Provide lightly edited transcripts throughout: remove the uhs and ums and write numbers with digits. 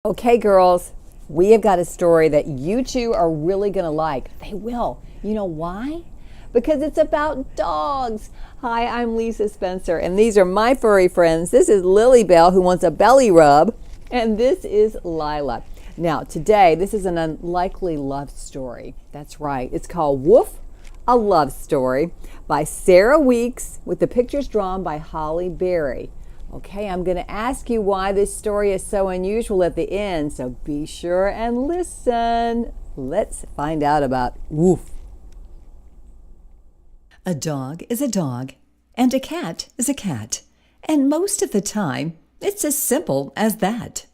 Okay, girls, we have got a story that you two are really going to like. They will. You know why? Because it's about dogs. Hi, I'm Lisa Spencer, and these are my furry friends. This is Lily Bell, who wants a belly rub, and this is Lila. Now, today, this is an unlikely love story. That's right. It's called Woof, a Love Story by Sarah Weeks, with the pictures drawn by Holly Berry. Okay, I'm going to ask you why this story is so unusual at the end, so be sure and listen. Let's find out about Woof. A dog is a dog, and a cat is a cat, and most of the time, it's as simple as that.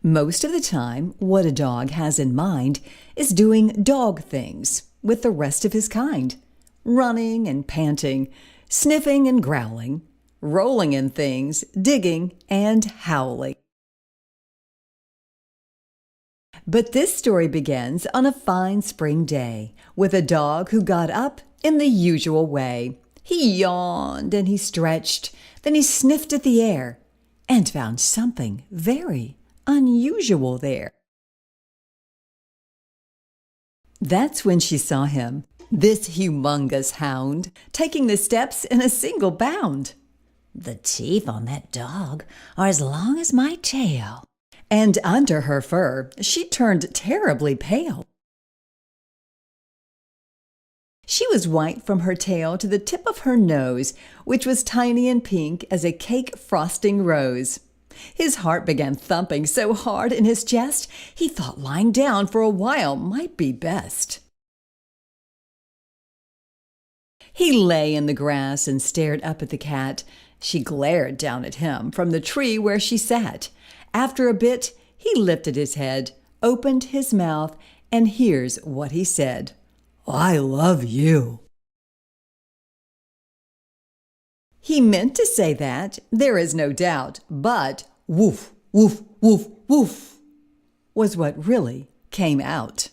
Most of the time, what a dog has in mind is doing dog things with the rest of his kind, running and panting, sniffing and growling, rolling in things, digging and howling. But this story begins on a fine spring day with a dog who got up in the usual way. He yawned and he stretched, then he sniffed at the air and found something very unusual there. That's when she saw him, this humongous hound, taking the steps in a single bound. The teeth on that dog are as long as my tail. And under her fur, she turned terribly pale. She was white from her tail to the tip of her nose, which was tiny and pink as a cake frosting rose. His heart began thumping so hard in his chest, he thought lying down for a while might be best. He lay in the grass and stared up at the cat. She glared down at him from the tree where she sat. After a bit, he lifted his head, opened his mouth, and here's what he said. "I love you." He meant to say that, there is no doubt, but woof, woof, woof, woof was what really came out.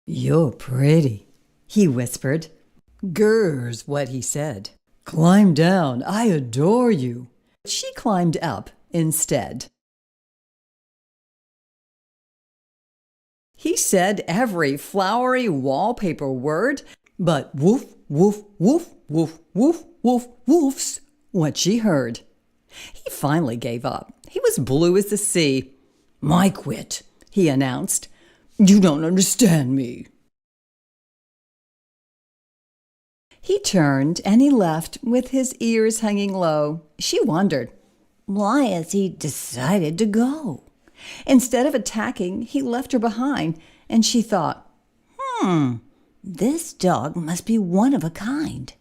"You're pretty," he whispered. "Grrr's what he said. Climb down, I adore you." She climbed up instead. He said every flowery wallpaper word, but woof, woof, woof, woof, woof, woof, woof's what she heard. He finally gave up. He was blue as the sea. "My quit," he announced. "You don't understand me." He turned and he left with his ears hanging low. She wondered, Why has he decided to go? instead of attacking, he left her behind, and she thought, This dog must be one of a kind.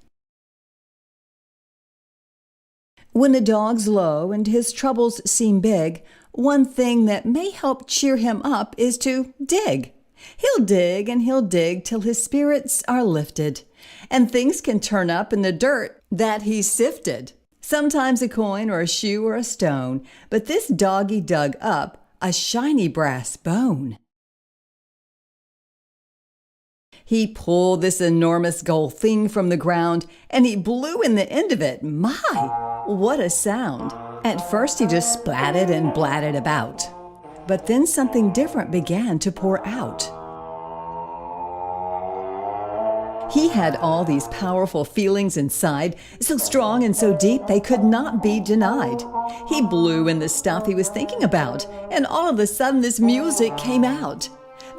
when a dog's low and his troubles seem big, one thing that may help cheer him up is to dig. He'll dig and he'll dig till his spirits are lifted, and things can turn up in the dirt that he sifted. Sometimes a coin or a shoe or a stone, but this doggy dug up a shiny brass bone. He pulled this enormous gold thing from the ground, and he blew in the end of it. My, what a sound! At first he just splatted and blatted about, but then something different began to pour out. He had all these powerful feelings inside, so strong and so deep they could not be denied. He blew in the stuff he was thinking about, and all of a sudden this music came out.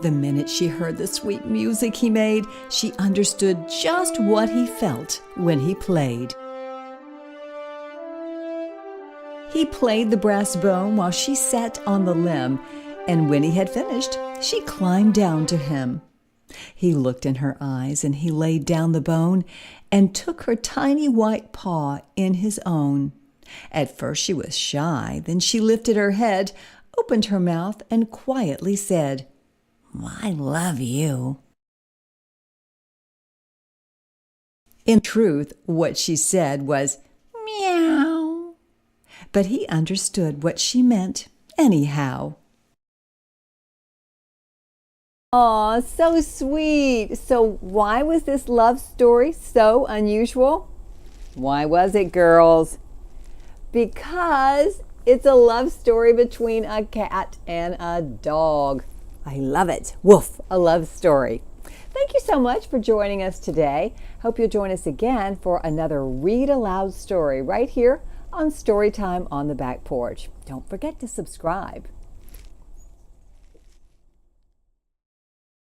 The minute she heard the sweet music he made, she understood just what he felt when he played. He played the brass bone while she sat on the limb, and when he had finished, she climbed down to him. He looked in her eyes and he laid down the bone and took her tiny white paw in his own. At first she was shy, then she lifted her head, opened her mouth, and quietly said, I love you. In truth, what she said was, Meow. but he understood what she meant anyhow. Aw, so sweet. So why was this love story so unusual? Why was it, girls? Because it's a love story between a cat and a dog. I love it. Woof, a love story. Thank you so much for joining us today. Hope you'll join us again for another read aloud story right here on Storytime on the Back Porch. Don't forget to subscribe.